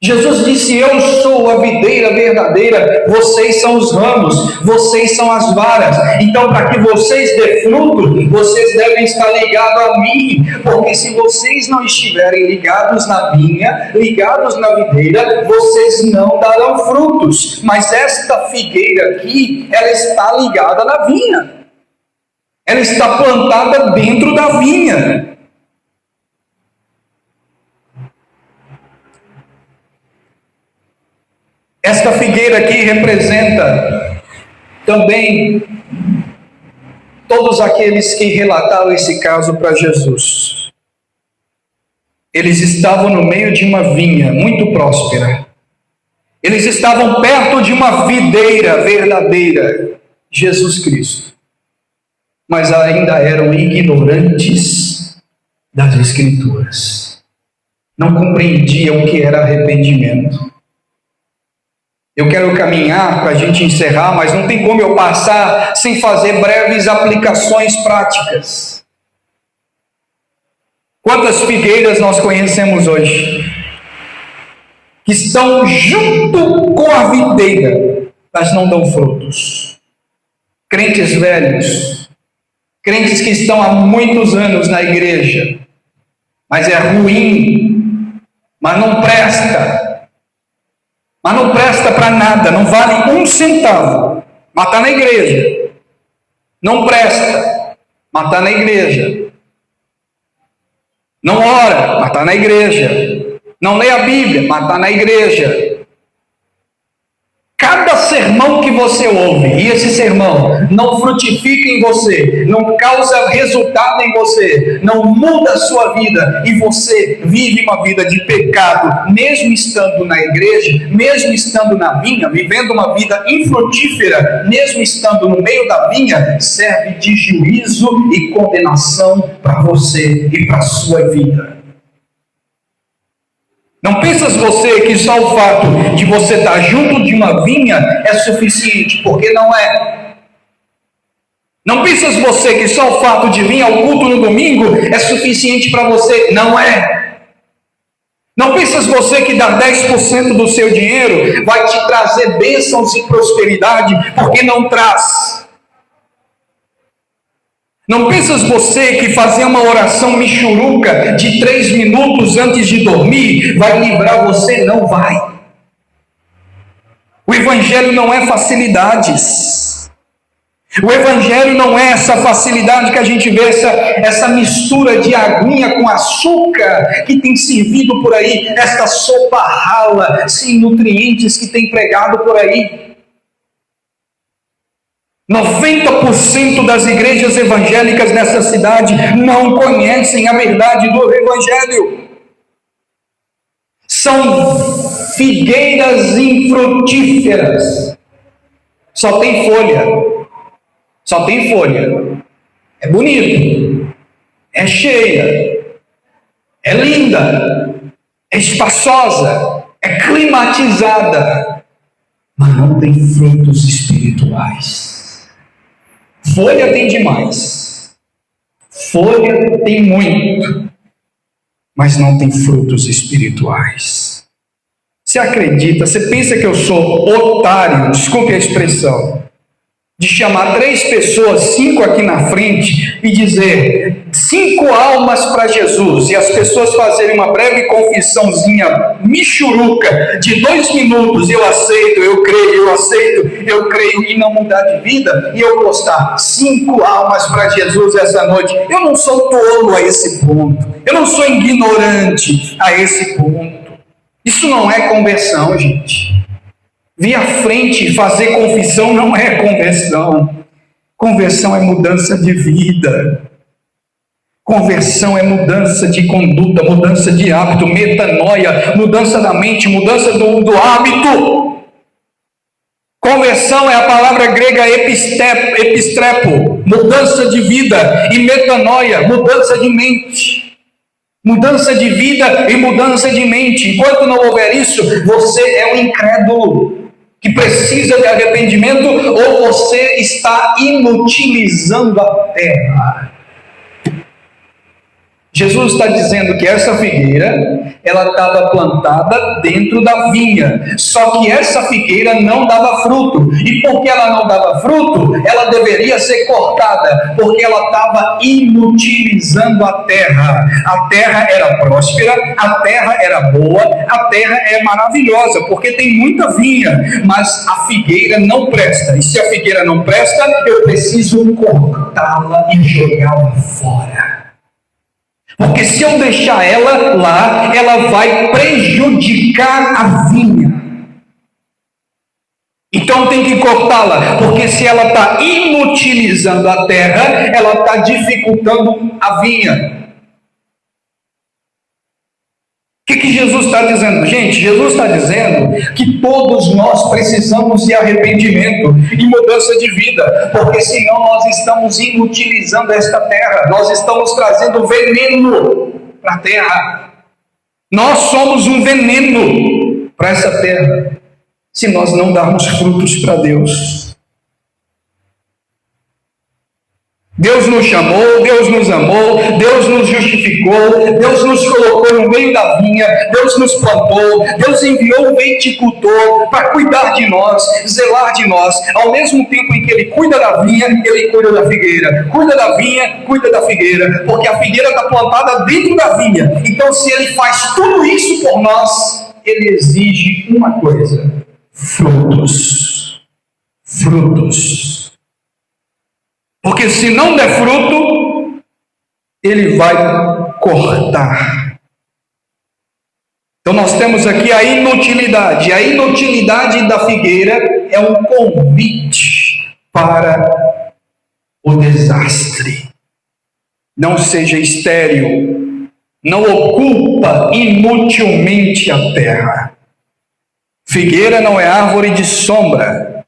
Jesus disse: eu sou a videira verdadeira, vocês são os ramos, vocês são as varas. Então, para que vocês dê fruto, vocês devem estar ligados a mim, porque se vocês não estiverem ligados na vinha, ligados na videira, vocês não darão frutos. Mas esta figueira aqui, ela está ligada na vinha, ela está plantada dentro da vinha. Esta figueira aqui representa também todos aqueles que relataram esse caso para Jesus. Eles estavam no meio de uma vinha muito próspera. Eles estavam perto de uma videira verdadeira, Jesus Cristo. Mas ainda eram ignorantes das Escrituras. Não compreendiam o que era arrependimento. Eu quero caminhar para a gente encerrar, mas não tem como eu passar sem fazer breves aplicações práticas. Quantas figueiras nós conhecemos hoje que estão junto com a videira, mas não dão frutos? Crentes velhos, crentes que estão há muitos anos na igreja, mas é ruim, mas não presta. Mas não presta para nada, não vale um centavo, mas está na igreja. Não presta, mas está na igreja. Não ora, mas está na igreja. não lê a Bíblia, mas está na igreja. Cada sermão que você ouve, e esse sermão não frutifica em você, não causa resultado em você, não muda a sua vida, e você vive uma vida de pecado, mesmo estando na igreja, mesmo estando na vinha, vivendo uma vida infrutífera, mesmo estando no meio da vinha, serve de juízo e condenação para você e para a sua vida. Não pensas você que só o fato de você estar junto de uma vinha é suficiente, porque não é. Não pensas você que só o fato de vir ao culto no domingo é suficiente para você, não é. Não pensas você que dar 10% do seu dinheiro vai te trazer bênçãos e prosperidade, porque não traz. Não pensas você que fazer uma oração michuruca de 3 minutos antes de dormir vai livrar você? Não vai. O Evangelho não é facilidades. O Evangelho não é essa facilidade que a gente vê, essa mistura de aguinha com açúcar que tem servido por aí, essa sopa rala, sem nutrientes que tem pregado por aí. 90% das igrejas evangélicas nessa cidade não conhecem a verdade do Evangelho. São figueiras infrutíferas. Só tem folha. Só tem folha. É bonito. É cheia. É linda. É espaçosa. É climatizada. Mas não tem frutos espirituais. Folha tem demais, folha tem muito, mas não tem frutos espirituais. Você acredita, você pensa que eu sou otário, desculpe a expressão, de chamar 3 pessoas, 5 aqui na frente, e dizer 5 almas para Jesus, e as pessoas fazerem uma breve confissãozinha michuruca de 2 minutos, eu aceito, eu creio, eu creio, e não mudar de vida, e eu postar 5 almas para Jesus essa noite. Eu não sou tolo a esse ponto, eu não sou ignorante a esse ponto. Isso não é conversão, gente. Vir à frente e fazer confissão não é conversão. Conversão é mudança de vida. Conversão é mudança de conduta, mudança de hábito, metanoia, mudança da mente, mudança do hábito. Conversão é a palavra grega epistrepo, mudança de vida, e metanoia, mudança de mente. Mudança de vida e mudança de mente. Enquanto não houver isso, você é um incrédulo que precisa de arrependimento, ou você está inutilizando a terra. Jesus está dizendo que essa figueira, ela estava plantada dentro da vinha, só que essa figueira não dava fruto, e porque ela não dava fruto, ela deveria ser cortada, porque ela estava inutilizando a terra. A terra era próspera, a terra era boa, a terra é maravilhosa, porque tem muita vinha, mas a figueira não presta, e se a figueira não presta, eu preciso cortá-la e jogá-la fora. Porque se eu deixar ela lá, ela vai prejudicar a vinha. Então tem que cortá-la, porque se ela está inutilizando a terra, ela está dificultando a vinha. O que Jesus está dizendo? Gente, Jesus está dizendo que todos nós precisamos de arrependimento e mudança de vida, porque senão nós estamos inutilizando esta terra, nós estamos trazendo veneno para a terra. Nós somos um veneno para essa terra, se nós não darmos frutos para Deus. Deus nos chamou, Deus nos amou, Deus nos justificou, Deus nos colocou no meio da vinha, Deus nos plantou, Deus enviou um viticultor para cuidar de nós, zelar de nós. Ao mesmo tempo em que Ele cuida da vinha, Ele cuida da figueira. Cuida da vinha, cuida da figueira, porque a figueira está plantada dentro da vinha. Então, se Ele faz tudo isso por nós, Ele exige uma coisa: frutos. Frutos. Porque se não der fruto, Ele vai cortar. Então nós temos aqui a inutilidade. A inutilidade da figueira é um convite para o desastre. Não seja estéril, não ocupa inutilmente a terra. Figueira não é árvore de sombra.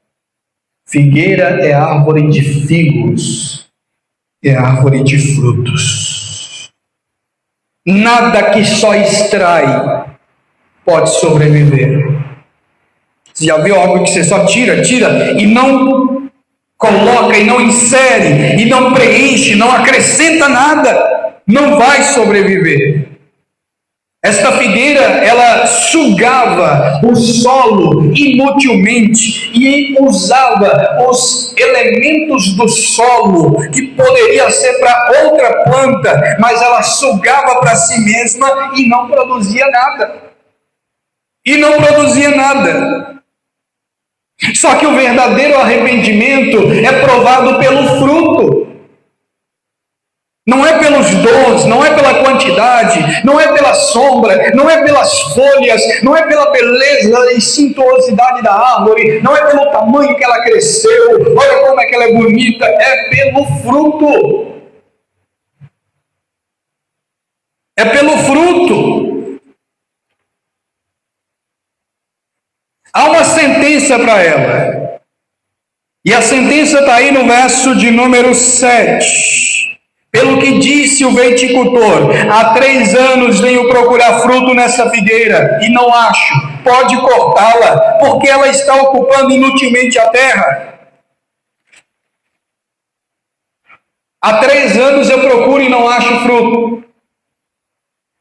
Figueira é árvore de figos, é árvore de frutos. Nada que só extrai pode sobreviver. Você já viu algo que você só tira e não coloca, e não insere, e não preenche, não acrescenta nada? Não vai sobreviver. Esta figueira, ela sugava o solo inutilmente e usava os elementos do solo que poderia ser para outra planta, mas ela sugava para si mesma e não produzia nada. Só que o verdadeiro arrependimento é provado pelo fruto. Não é pelos dons, não é pela quantidade, não é pela sombra, não é pelas folhas, não é pela beleza e suntuosidade da árvore, não é pelo tamanho que ela cresceu, olha como é que ela é bonita, é pelo fruto. É pelo fruto. Há uma sentença para ela. E a sentença está aí no verso de número 7. Pelo que disse o viticultor, há 3 anos venho procurar fruto nessa figueira e não acho. Pode cortá-la, porque ela está ocupando inutilmente a terra. Há 3 anos eu procuro e não acho fruto.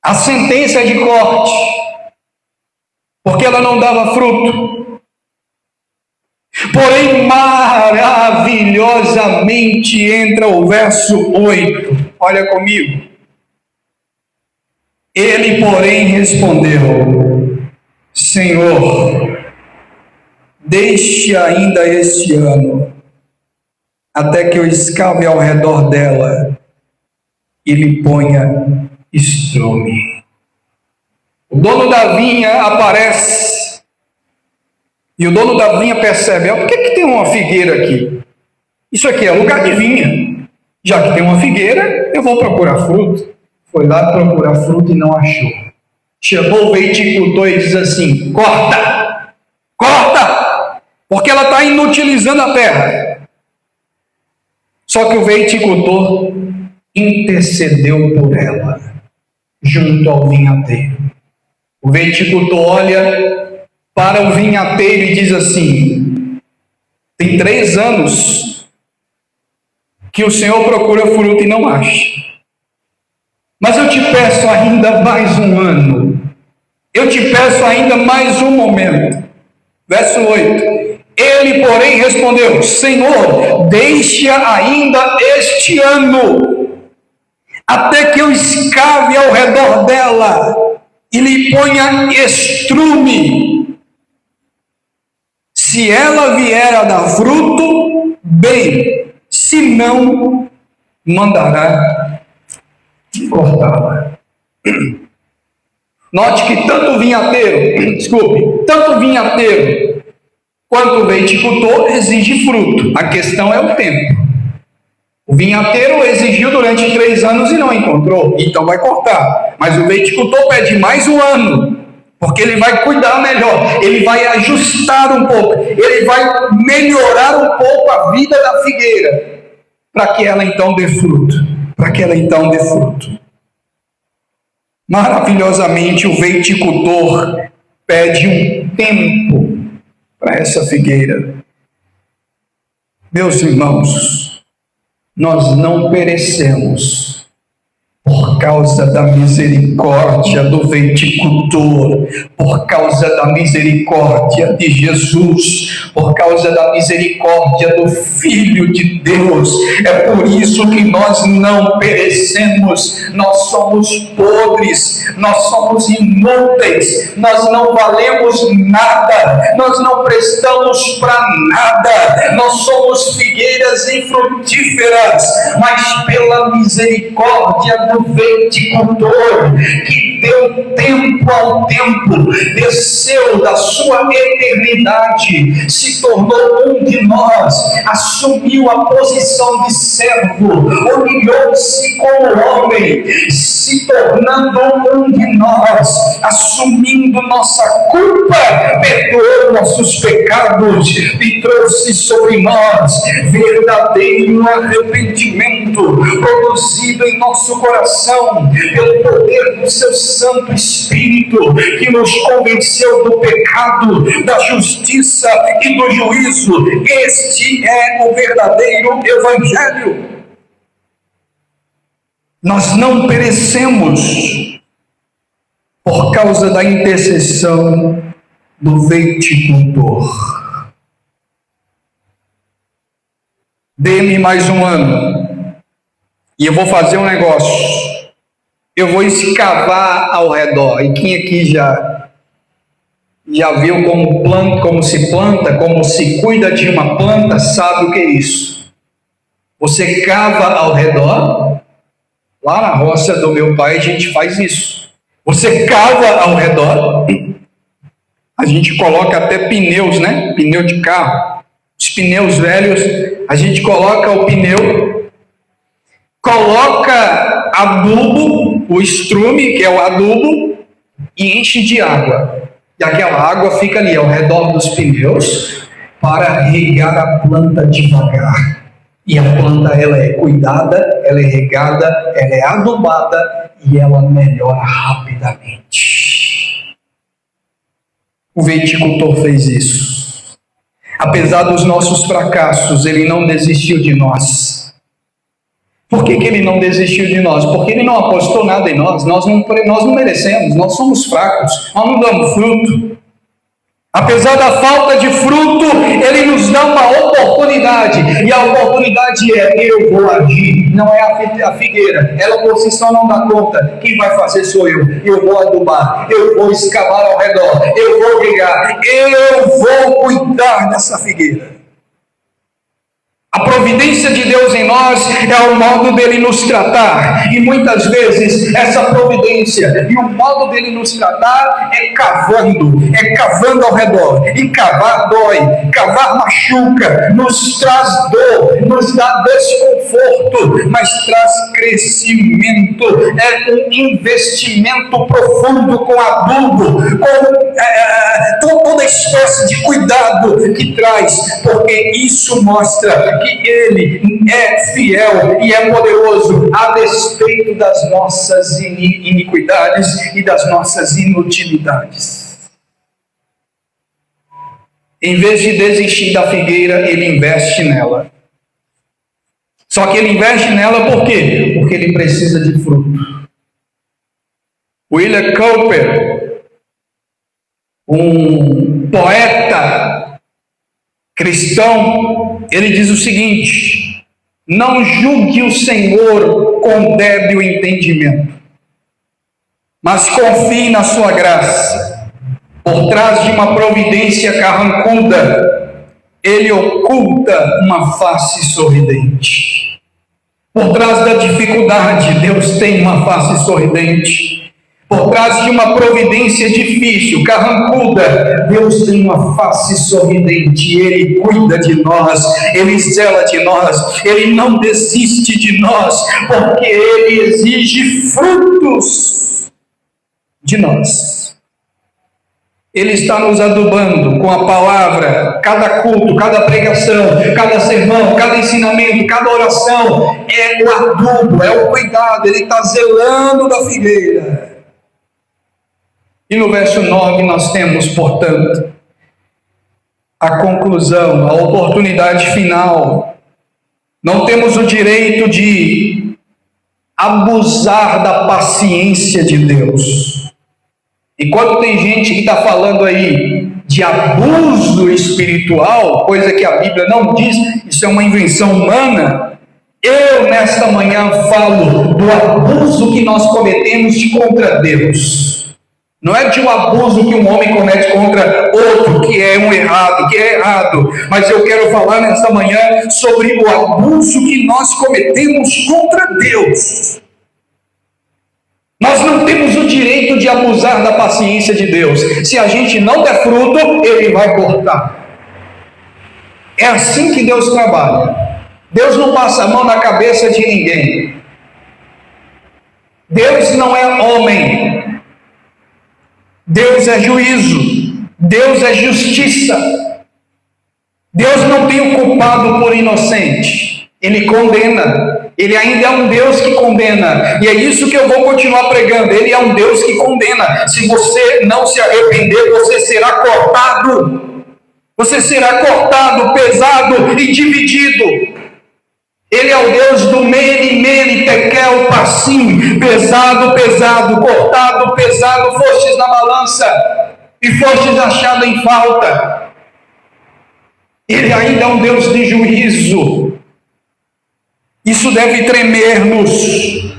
A sentença é de corte, porque ela não dava fruto. Porém, maravilhosamente entra o verso 8. Olha comigo. Ele, porém, respondeu: Senhor, deixe ainda este ano, até que eu escave ao redor dela e lhe ponha estrume. O dono da vinha aparece. E o dono da vinha percebe: por que tem uma figueira aqui? Isso aqui é lugar de vinha. Já que tem uma figueira, eu vou procurar fruto. Foi lá procurar fruto e não achou. Chamou o viticultor e diz assim: corta! Corta! Porque ela está inutilizando a terra. Só que o viticultor intercedeu por ela, junto ao vinhateiro. O viticultor olha para o vinhateiro e diz assim: tem 3 anos que o Senhor procura fruto e não acha, mas eu te peço ainda mais um ano, eu te peço ainda mais um momento. Verso 8: ele, porém, respondeu: Senhor, deixa ainda este ano, até que eu escave ao redor dela e lhe ponha estrume. Se ela vier a dar fruto, bem, se não, mandará cortá-la. Note que tanto o vinhateiro quanto o viticultor exige fruto. A questão é o tempo. O vinhateiro exigiu durante 3 anos e não encontrou, então vai cortar. Mas o viticultor pede mais um ano, porque ele vai cuidar melhor, ele vai ajustar um pouco, ele vai melhorar um pouco a vida da figueira, para que ela então dê fruto, Maravilhosamente, o viticultor pede um tempo para essa figueira. Meus irmãos, nós não perecemos por causa da misericórdia do viticultor, por causa da misericórdia de Jesus, por causa da misericórdia do Filho de Deus. É por isso que nós não perecemos. Nós somos podres, nós somos inúteis, nós não valemos nada, nós não prestamos para nada, nós somos figueiras infrutíferas, mas pela misericórdia o viticultor que deu tempo ao tempo, desceu da sua eternidade, se tornou um de nós, assumiu a posição de servo, humilhou-se como homem, se tornando um de nós, assumindo nossa culpa, perdoou nossos pecados e trouxe sobre nós verdadeiro arrependimento, produzido em nosso coração pelo poder do seu Santo Espírito, que nos convenceu do pecado, da justiça e do juízo. Este é o verdadeiro Evangelho. Nós não perecemos por causa da intercessão do viticultor. Dê-me mais um ano e eu vou fazer um negócio. Eu vou escavar ao redor. E quem aqui já viu como se planta, como se cuida de uma planta, sabe o que é isso? Você cava ao redor. Lá na roça do meu pai a gente faz isso. Você cava ao redor. A gente coloca até pneus, né? Pneu de carro. Os pneus velhos, a gente coloca o pneu, coloca adubo, o estrume, que é o adubo, e enche de água. E aquela água fica ali ao redor dos pneus para regar a planta devagar. E a planta, ela é cuidada, ela é regada, ela é adubada e ela melhora rapidamente. O viticultor fez isso. Apesar dos nossos fracassos, ele não desistiu de nós. Por que ele não desistiu de nós? Porque ele não apostou nada em nós. Nós não merecemos, nós somos fracos, nós não damos fruto. Apesar da falta de fruto, ele nos dá uma oportunidade. E a oportunidade é: eu vou agir. Não é a figueira. Ela por si só não dá conta. Quem vai fazer sou eu. Eu vou adubar. Eu vou escavar ao redor. Eu vou regar. Eu vou cuidar dessa figueira. A providência de Deus em nós é o modo dele nos tratar. E muitas vezes essa providência e o modo dele nos tratar é cavando ao redor. E cavar dói, cavar machuca, nos traz dor, nos dá desconforto, mas traz crescimento. É um investimento profundo com adubo, com toda espécie de cuidado que traz, porque isso mostra que ele é fiel e é poderoso a despeito das nossas iniquidades e das nossas inutilidades. Em vez de desistir da figueira, ele investe nela. Só que ele investe nela por quê? Porque ele precisa de fruto. William Cowper, um poeta cristão, ele diz o seguinte: não julgue o Senhor com débil entendimento, mas confie na sua graça. Por trás de uma providência carrancuda, ele oculta uma face sorridente. Por trás da dificuldade, Deus tem uma face sorridente. Por trás de uma providência difícil, carrancuda, Deus tem uma face sorridente. Ele cuida de nós, Ele zela de nós, Ele não desiste de nós, porque Ele exige frutos de nós. Ele está nos adubando com a palavra. Cada culto, cada pregação, cada sermão, cada ensinamento, cada oração é o adubo, é o cuidado. Ele está zelando da figueira. E no verso 9 nós temos, portanto, a conclusão, a oportunidade final. Não temos o direito de abusar da paciência de Deus. Enquanto tem gente que está falando aí de abuso espiritual, coisa que a Bíblia não diz, isso é uma invenção humana, eu nesta manhã falo do abuso que nós cometemos contra Deus. Não é de um abuso que um homem comete contra outro, que é errado, mas eu quero falar nesta manhã sobre o abuso que nós cometemos contra Deus. de abusar da paciência de Deus. Se a gente não der fruto, Ele vai cortar. É assim que Deus trabalha. Deus não passa a mão na cabeça de ninguém. Deus não é homem. Deus é juízo. Deus é justiça. Deus não tem o culpado por inocente. Ele condena. Ele ainda é um Deus que condena. E é isso que eu vou continuar pregando. Ele é um Deus que condena. Se você não se arrepender, você será cortado. Você será cortado, pesado e dividido. Ele é o Deus do mene, tekel, passim. Pesado, pesado, cortado, pesado. Fostes na balança e fostes achado em falta. Ele ainda é um Deus de juízo. Isso deve tremer-nos,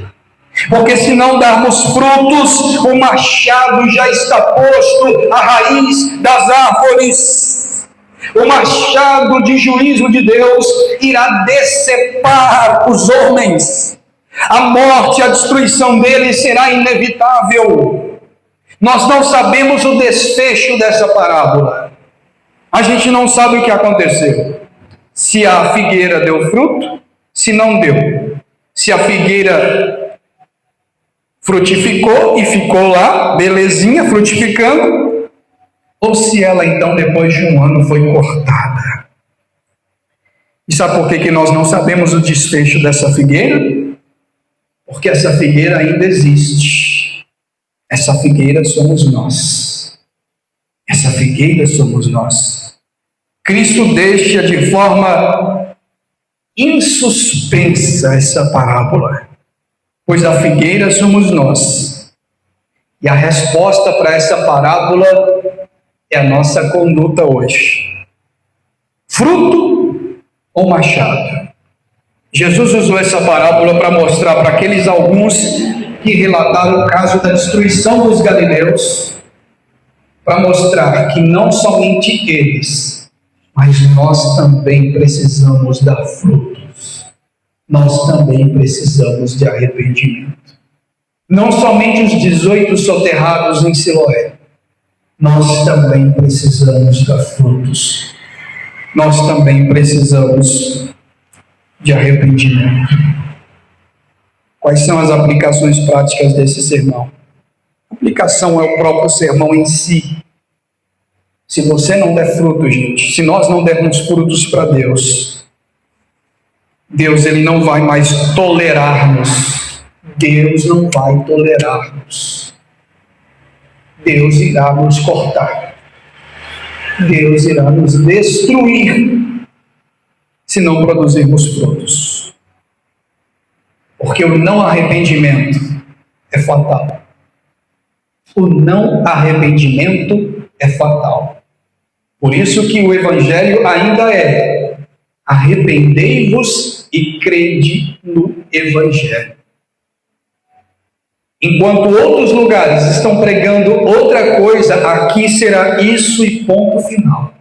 porque se não darmos frutos, o machado já está posto à raiz das árvores. O machado de juízo de Deus irá decepar os homens. A morte, a destruição deles será inevitável. Nós não sabemos o desfecho dessa parábola. A gente não sabe o que aconteceu. Se a figueira deu fruto, se não deu. Se a figueira frutificou e ficou lá, belezinha, frutificando, ou se ela então depois de um ano foi cortada. E sabe por que nós não sabemos o desfecho dessa figueira? Porque essa figueira ainda existe. Essa figueira somos nós. Essa figueira somos nós. Cristo deixa de forma insuspensa essa parábola, pois a figueira somos nós. E a resposta para essa parábola é a nossa conduta hoje. Fruto ou machado? Jesus usou essa parábola para mostrar para aqueles alguns que relataram o caso da destruição dos galileus, para mostrar que não somente eles, mas nós também precisamos dar frutos. Nós também precisamos de arrependimento. Não somente os 18 soterrados em Siloé. Nós também precisamos dar frutos. Nós também precisamos de arrependimento. Quais são as aplicações práticas desse sermão? A aplicação é o próprio sermão em si. Se você não der fruto, gente, se nós não dermos frutos para Deus, Deus ele não vai mais tolerar-nos. Deus não vai tolerar-nos. Deus irá nos cortar. Deus irá nos destruir se não produzirmos frutos. Porque o não arrependimento é fatal. O não arrependimento é fatal. Por isso que o Evangelho ainda é: arrependei-vos e crede no Evangelho. Enquanto outros lugares estão pregando outra coisa, aqui será isso e ponto final.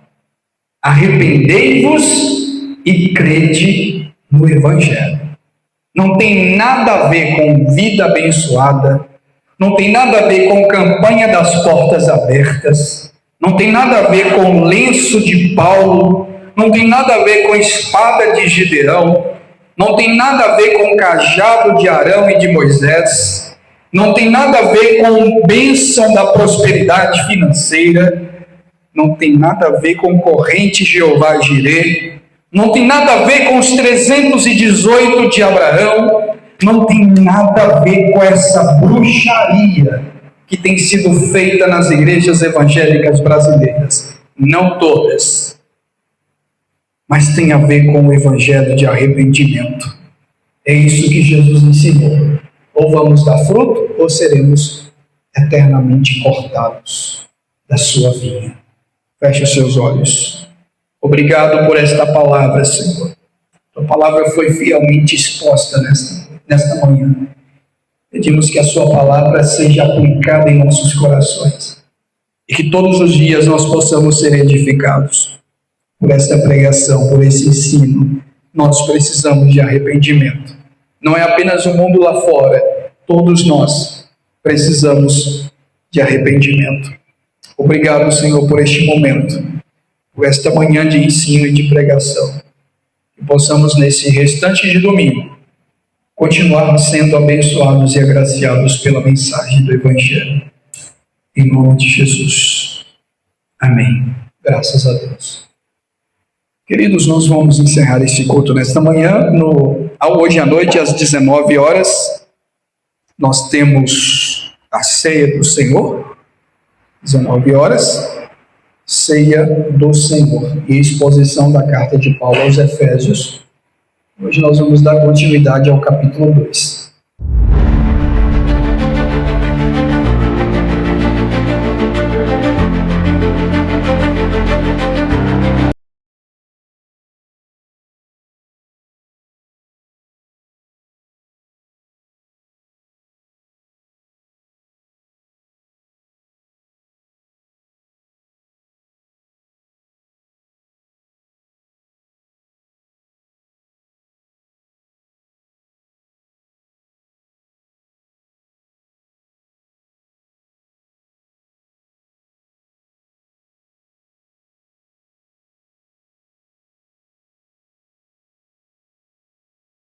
Arrependei-vos e crede no Evangelho. Não tem nada a ver com vida abençoada, não tem nada a ver com campanha das portas abertas, não tem nada a ver com lenço de Paulo, não tem nada a ver com espada de Gideão, não tem nada a ver com cajado de Arão e de Moisés, não tem nada a ver com bênção da prosperidade financeira, não tem nada a ver com corrente Jeová Jireh, não tem nada a ver com os 318 de Abraão, não tem nada a ver com essa bruxaria que tem sido feita nas igrejas evangélicas brasileiras. Não todas. Mas tem a ver com o evangelho de arrependimento. É isso que Jesus ensinou. Ou vamos dar fruto, ou seremos eternamente cortados da sua vinha. Feche os seus olhos. Obrigado por esta palavra, Senhor. A palavra foi fielmente exposta nesta manhã. Pedimos que a sua palavra seja aplicada em nossos corações e que todos os dias nós possamos ser edificados por esta pregação, por esse ensino. Nós precisamos de arrependimento. Não é apenas o mundo lá fora, todos nós precisamos de arrependimento. Obrigado, Senhor, por este momento, por esta manhã de ensino e de pregação. Que possamos, nesse restante de domingo, continuar sendo abençoados e agraciados pela mensagem do Evangelho. Em nome de Jesus. Amém. Graças a Deus. Queridos, nós vamos encerrar este culto nesta manhã. Hoje à noite, às 19 horas, nós temos a ceia do Senhor. 19 horas, ceia do Senhor e exposição da carta de Paulo aos Efésios. Hoje nós vamos dar continuidade ao capítulo 2.